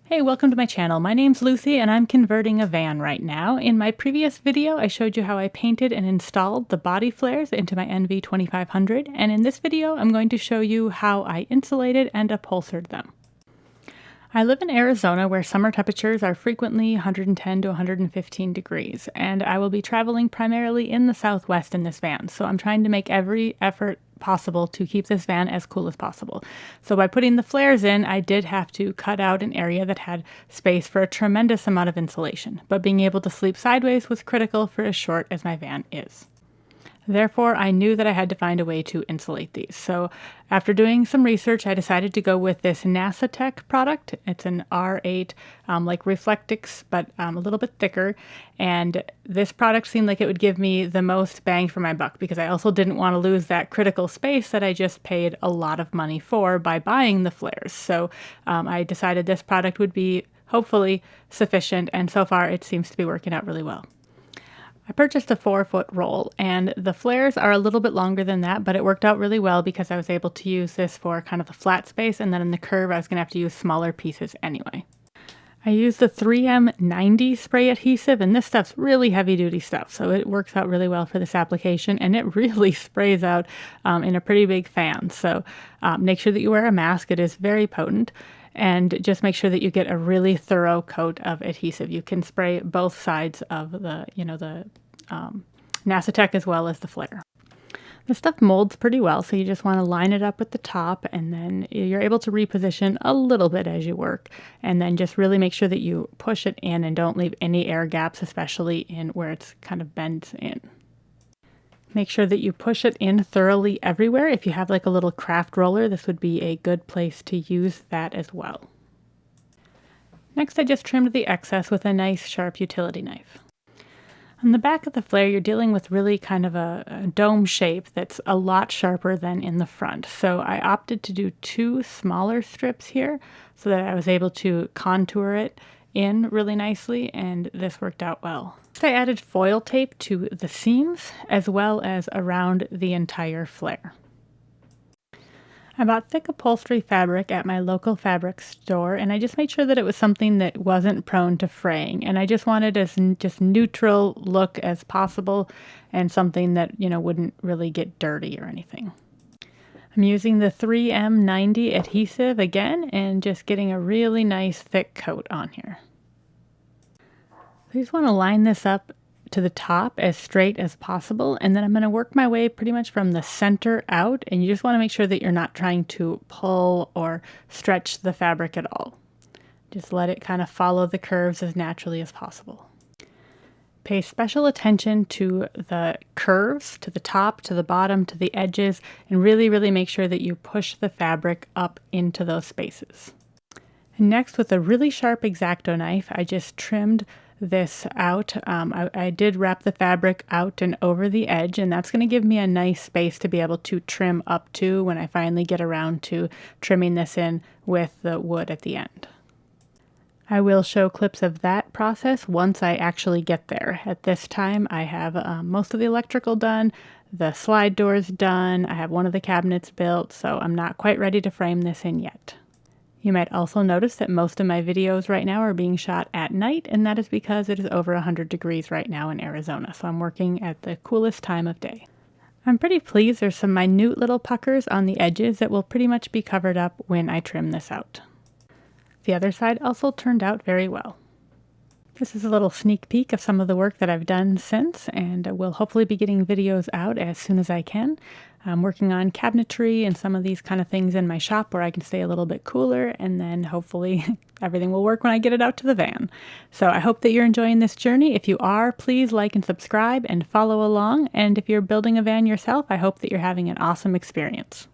Hey, welcome to my channel. My name's Lucy and I'm converting a van right now. In my previous video, I showed you how I painted and installed the body flares into my NV2500, and in this video, I'm going to show you how I insulated and upholstered them. I live in Arizona where summer temperatures are frequently 110 to 115 degrees, and I will be traveling primarily in the Southwest in this van, so I'm trying to make every effort possible to keep this van as cool as possible. So by putting the flares in, I did have to cut out an area that had space for a tremendous amount of insulation, but being able to sleep sideways was critical for as short as my van is. Therefore, I knew that I had to find a way to insulate these. So after doing some research, I decided to go with this NASA product. It's an R8, like Reflectix, but a little bit thicker. And this product seemed like it would give me the most bang for my buck because I also didn't want to lose that critical space that I just paid a lot of money for by buying the flares. So I decided this product would be hopefully sufficient, and so far it seems to be working out really well. I purchased a 4-foot roll, and the flares are a little bit longer than that, but it worked out really well because I was able to use this for kind of the flat space, and then in the curve I was going to have to use smaller pieces anyway. I used the 3M90 spray adhesive, and this stuff's really heavy-duty stuff, so it works out really well for this application, and it really sprays out in a pretty big fan. So make sure that you wear a mask. It is very potent. And just make sure that you get a really thorough coat of adhesive. You can spray both sides of the NASA as well as the flare. The stuff molds pretty well, so you just want to line it up with the top, and then you're able to reposition a little bit as you work. And then just really make sure that you push it in and don't leave any air gaps, especially in where it's kind of bends in. Make sure that you push it in thoroughly everywhere. If you have like a little craft roller, this would be a good place to use that as well. Next, I just trimmed the excess with a nice sharp utility knife. On the back of the flare, you're dealing with really kind of a dome shape that's a lot sharper than in the front. So I opted to do 2 smaller strips here so that I was able to contour it in really nicely, and this worked out well. I added foil tape to the seams as well as around the entire flare. I bought thick upholstery fabric at my local fabric store, and I just made sure that it was something that wasn't prone to fraying, and I just wanted as just neutral look as possible and something that, wouldn't really get dirty or anything. I'm using the 3M90 adhesive again and just getting a really nice thick coat on here. I just want to line this up to the top as straight as possible, and then I'm going to work my way pretty much from the center out, and you just want to make sure that you're not trying to pull or stretch the fabric at all. Just let it kind of follow the curves as naturally as possible. Pay special attention to the curves, to the top, to the bottom, to the edges, and really make sure that you push the fabric up into those spaces. And next, with a really sharp X-Acto knife, I just trimmed this out. I did wrap the fabric out and over the edge, and that's going to give me a nice space to be able to trim up to when I finally get around to trimming this in with the wood at the end. I will show clips of that process once I actually get there. At this time, I have most of the electrical done, the slide doors done, I have one of the cabinets built, so I'm not quite ready to frame this in yet. You might also notice that most of my videos right now are being shot at night, and that is because it is over 100 degrees right now in Arizona, so I'm working at the coolest time of day. I'm pretty pleased. There's some minute little puckers on the edges that will pretty much be covered up when I trim this out. The other side also turned out very well. This is a little sneak peek of some of the work that I've done since, and we'll hopefully be getting videos out as soon as I can. I'm working on cabinetry and some of these kind of things in my shop where I can stay a little bit cooler, and then hopefully everything will work when I get it out to the van. So I hope that you're enjoying this journey. If you are, please like and subscribe and follow along. And if you're building a van yourself, I hope that you're having an awesome experience.